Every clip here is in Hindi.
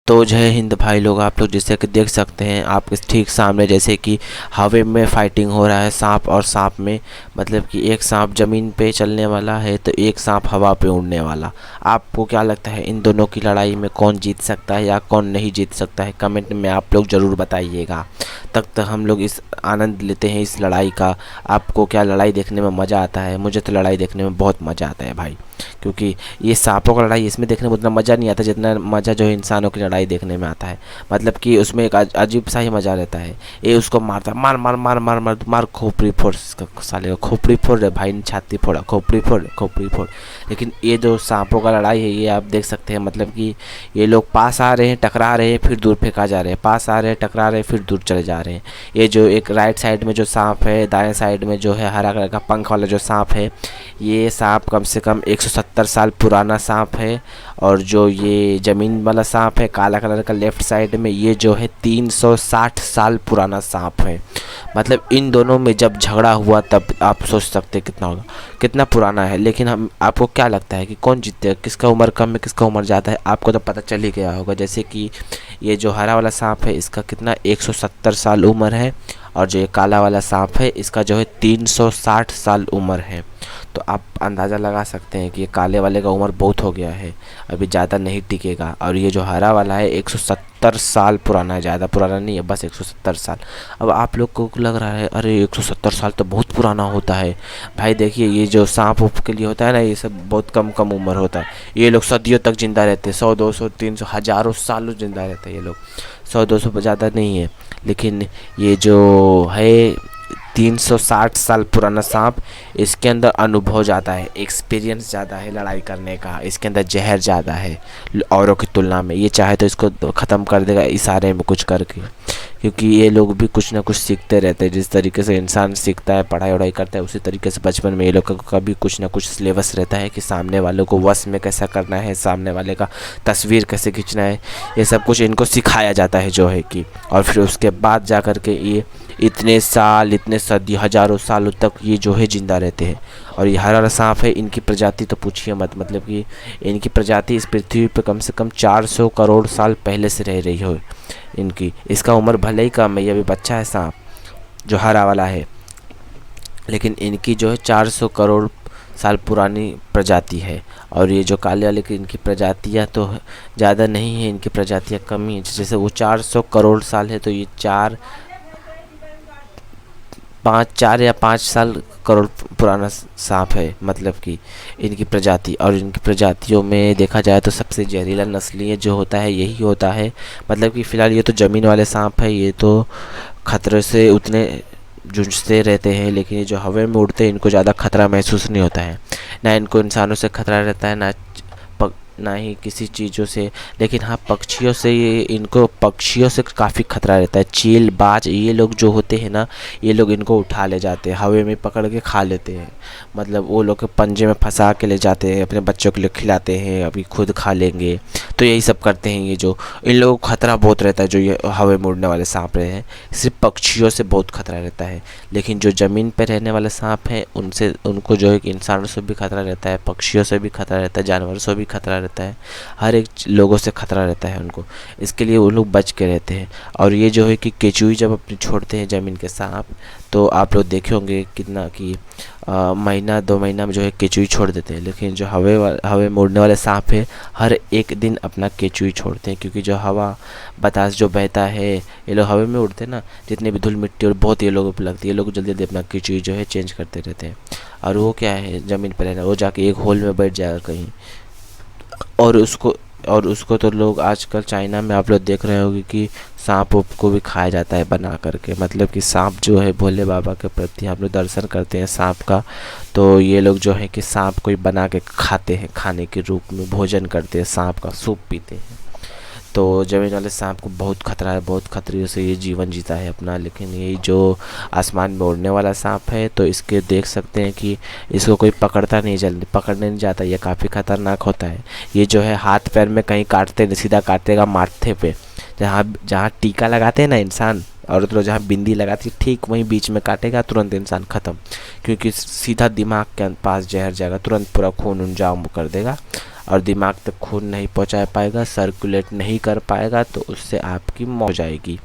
तो जय हिंद भाई लोग। आप लोग जैसे कि देख सकते हैं आपके ठीक सामने जैसे कि हवा में फाइटिंग हो रहा है सांप और सांप में, मतलब कि एक सांप ज़मीन पे चलने वाला है तो एक सांप हवा पे उड़ने वाला। आपको क्या लगता है इन दोनों की लड़ाई में कौन जीत सकता है या कौन नहीं जीत सकता है? कमेंट में आप लोग ज़रूर बताइएगा। तब तक हम लोग इस आनंद लेते हैं इस लड़ाई का। आपको क्या लड़ाई देखने में मज़ा आता है? मुझे तो लड़ाई देखने में बहुत मज़ा आता है भाई, क्योंकि ये सांपों का लड़ाई इसमें देखने में उतना मज़ा नहीं आता जितना मज़ा जो है इंसानों की लड़ाई देखने में आता है। मतलब कि उसमें एक अजीब सा ही मज़ा रहता है। ये उसको मारता है, मार मार मार मार मार मार, खोपड़ी फोड़ इसका, साले का खोपड़ी फोड़ रहे भाई ने, छाती फोड़ा, खोपड़ी फोड़ खोपड़ी फोड़। लेकिन ये जो सांपों का लड़ाई है ये आप देख सकते हैं, मतलब कि ये लोग पास आ रहे हैं, टकरा रहे हैं, फिर दूर फेंका जा रहे हैं, पास आ रहे हैं, टकरा रहे हैं, फिर दूर चले जा रहे हैं। ये जो एक राइट साइड में जो सांप है, दाएं साइड में जो है हरा कलर का पंख वाला जो सांप है, ये सांप कम से कम 170 साल पुराना सांप है। और जो ये ज़मीन वाला सांप है काला कलर का लेफ्ट साइड में, ये जो है 360 साल पुराना सांप है। मतलब इन दोनों में जब झगड़ा हुआ तब आप सोच सकते हैं कितना होगा, कितना पुराना है। लेकिन हम आपको क्या लगता है कि कौन जीतते हैं? किसका उम्र कम है, किसका उम्र ज़्यादा है? आपको तो पता चल ही गया होगा। जैसे कि ये जो हरा वाला सांप है इसका कितना 170 साल उम्र है, और जो ये काला वाला सांप है इसका जो है 360 साल उम्र है। तो आप अंदाज़ा लगा सकते हैं कि ये काले वाले का उम्र बहुत हो गया है, अभी ज़्यादा नहीं टिकेगा। और ये जो हरा वाला है 170 साल पुराना है, ज़्यादा पुराना नहीं है, बस 170 साल। अब आप लोग को लग रहा है अरे 170 साल तो बहुत पुराना होता है। भाई देखिए ये जो सांप उप के लिए होता है ना, ये सब बहुत कम कम उम्र होता है। ये लोग सदियों तक ज़िंदा रहते हैं, 100 200 300 हज़ारों सालों ज़िंदा रहते हैं ये लोग। 100 200 पर ज़्यादा नहीं है। लेकिन ये जो है 360 साल पुराना सांप, इसके अंदर अनुभव ज़्यादा है, एक्सपीरियंस ज़्यादा है लड़ाई करने का, इसके अंदर जहर ज़्यादा है औरों की तुलना में। ये चाहे तो इसको ख़त्म कर देगा इशारे में कुछ करके, क्योंकि ये लोग भी कुछ ना कुछ सीखते रहते हैं। जिस तरीके से इंसान सीखता है, पढ़ाई वढ़ाई करता है, उसी तरीके से बचपन में ये लोग का भी कुछ ना कुछ सिलेबस रहता है कि सामने वालों को वश में कैसा करना है, सामने वाले का तस्वीर कैसे खींचना है, ये सब कुछ इनको सिखाया जाता है जो है कि। और फिर उसके बाद जा कर के ये इतने साल, इतने सदी, हज़ारों सालों तक ये जो है ज़िंदा रहते हैं। और ये हरा सांप है, इनकी प्रजाति तो पूछिए मत, मतलब कि इनकी प्रजाति इस पृथ्वी पर कम से कम 400 करोड़ साल पहले से रह रही हो इनकी। इसका उम्र भले ही कम है, ये अभी बच्चा है सांप जो हरा वाला है, लेकिन इनकी जो है 400 करोड़ साल पुरानी प्रजाति है। और ये जो काले वाले की इनकी प्रजातियाँ तो ज़्यादा नहीं है, इनकी प्रजातियाँ कम ही है। जैसे वो 400 करोड़ साल है तो ये 4 या 5 साल करोड़ पुराना सांप है, मतलब कि इनकी प्रजाति। और इनकी प्रजातियों में देखा जाए तो सबसे जहरीला नस्लीय जो होता है यही होता है। मतलब कि फ़िलहाल ये तो ज़मीन वाले सांप है, ये तो खतरे से उतने जूझते रहते हैं, लेकिन ये जो हवा में उड़ते हैं इनको ज़्यादा खतरा महसूस नहीं होता है। ना इनको इंसानों से खतरा रहता है, ना ही किसी चीज़ों से। लेकिन हाँ पक्षियों से, ये इनको पक्षियों से काफ़ी खतरा रहता है। चील, बाज, ये लोग जो होते हैं ना, ये लोग इनको उठा ले जाते हैं, हवा में पकड़ के खा लेते हैं। मतलब वो लोग के पंजे में फंसा के ले जाते हैं, अपने बच्चों के लिए खिलाते हैं, अभी खुद खा लेंगे। तो यही सब करते हैं ये जो, इन लोगों को खतरा बहुत रहता है। जो ये हवा में उड़ने वाले सांप रहे हैं, सिर्फ पक्षियों से बहुत खतरा रहता है। लेकिन जो ज़मीन पर रहने वाले सांप हैं उनसे, उनको जो है इंसानों से भी खतरा रहता है, पक्षियों से भी खतरा रहता है, जानवरों से भी खतरा रहता है, हर एक लोगों से खतरा रहता है उनको। इसके लिए वो लोग बच के रहते हैं। और ये जो है कि केंचुई जब अपनी छोड़ते हैं ज़मीन के सांप, तो आप लोग देखे होंगे कितना कि महीना 2 महीना में जो है केंचुई छोड़ देते हैं। लेकिन जो हवा में उड़ने वाले सांप है हर एक दिन अपना केंचुई छोड़ते हैं, क्योंकि जो हवा बतास जो बहता है, ये लोग हवा में उड़ते हैं ना, जितने भी धूल मिट्टी और बहुत ये लोगों पर लगती है, ये लोग जल्दी जल्दी अपना केंचुई जो है चेंज करते रहते हैं। और वो क्या है, ज़मीन पर रहना, वो जाके एक होल में बैठ जाएगा कहीं, और उसको तो लोग आजकल चाइना में आप लोग देख रहे होंगे कि सांप उप को भी खाया जाता है बना करके। मतलब कि सांप जो है भोले बाबा के प्रति आप लोग दर्शन करते हैं सांप का, तो ये लोग जो है कि सांप को ही बना के खाते हैं, खाने के रूप में भोजन करते हैं, सांप का सूप पीते हैं। तो ज़मीन वाले सांप को बहुत खतरा है, बहुत खतरे से ये जीवन जीता है अपना। लेकिन ये जो आसमान में उड़ने वाला सांप है, तो इसके देख सकते हैं कि इसको कोई पकड़ता नहीं, जल्दी पकड़ने नहीं जाता, ये काफ़ी ख़तरनाक होता है। ये जो है हाथ पैर में कहीं काटते, सीधा काटेगा माथे पे, जहाँ जहाँ टीका लगाते हैं ना इंसान, और तो जहाँ बिंदी लगाती है ठीक वहीं बीच में काटेगा, तुरंत इंसान ख़त्म, क्योंकि सीधा दिमाग के पास जहर जाएगा, तुरंत पूरा खून जाम कर देगा। और दिमाग तक खून नहीं पहुंचा पाएगा, सर्कुलेट नहीं कर पाएगा, तो उससे आपकी मौत हो जाएगी।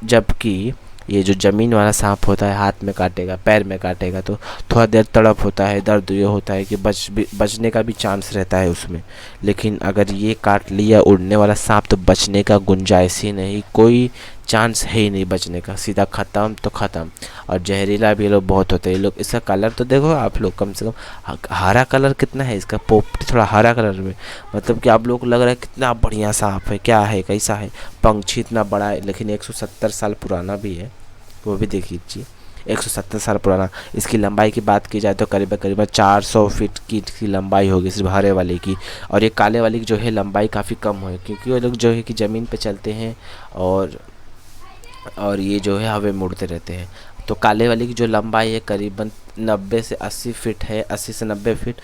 जबकि ये जो ज़मीन वाला सांप होता है, हाथ में काटेगा, पैर में काटेगा तो थोड़ा देर तड़प होता है, दर्द ये होता है कि बचने का भी चांस रहता है उसमें। लेकिन अगर ये काट लिया उड़ने वाला सांप तो बचने का गुंजाइश ही नहीं, कोई चांस है ही नहीं बचने का, सीधा ख़त्म तो ख़त्म। और जहरीला भी ये लोग बहुत होते हैं। ये लोग, इसका कलर तो देखो आप लोग, कम से कम हरा कलर कितना है इसका, पोपटी थोड़ा हरा कलर में, मतलब कि आप लोग को लग रहा है कितना बढ़िया सांप है, क्या है, कैसा है। पंछी इतना बड़ा है, लेकिन 170 साल पुराना भी है, वो भी देख लीजिए, 170 साल पुराना। इसकी लंबाई की बात की जाए तो करीबन करीबन 400 फीट की इसकी लंबाई होगी सिर्फ हरे वाले की। और ये काले वाले की जो है लंबाई काफ़ी कम है, क्योंकि वो लोग जो है कि ज़मीन पे चलते हैं और ये जो है हवा में उड़ते रहते हैं। तो काले वाले की जो लंबाई है करीबन 90 से 80 फीट है, 80 से 90 फीट,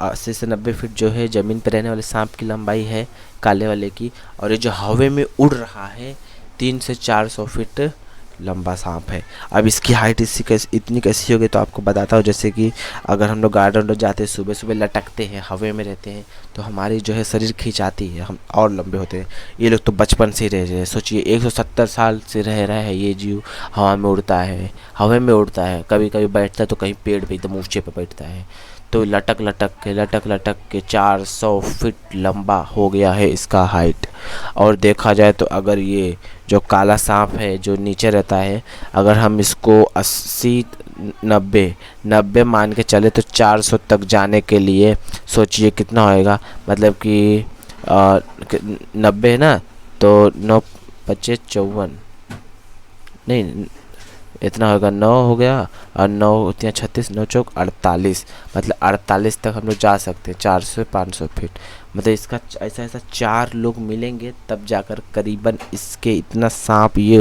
80 से 90 फीट जो है ज़मीन पर रहने वाले सांप की लंबाई है काले वाले की। और ये जो हवा में उड़ रहा है 300 से 400 फीट लंबा सांप है। अब इसकी हाइट इतनी कैसी होगी तो आपको बताता हूँ। जैसे कि अगर हम लोग गार्डन जाते हैं, सुबह सुबह लटकते हैं, हवा में रहते हैं, तो हमारी जो है शरीर खिंचाती है, हम और लंबे होते हैं। ये लोग तो बचपन से ही रह रहे हैं, सोचिए 170 साल से रह रहा है ये जीव, हवा में उड़ता है, हवा में उड़ता है, कभी कभी बैठता है तो कहीं पेड़ पे एकदम ऊंचे पे बैठता है। तो लटक लटक के 400 फीट लंबा हो गया है इसका हाइट। और देखा जाए तो अगर ये जो काला सांप है जो नीचे रहता है, अगर हम इसको 80 90 मान के चले तो 400 तक जाने के लिए सोचिए कितना होएगा। मतलब कि 90 है ना, तो 9 25 54, नहीं इतना होगा, 9 हो गया और 9 इतना 36, 9 चौक 48, मतलब 48 तक हम लोग जा सकते हैं, 400 से 500 फीट। मतलब इसका ऐसा 4 लोग मिलेंगे तब जाकर करीबन इसके इतना सांप ये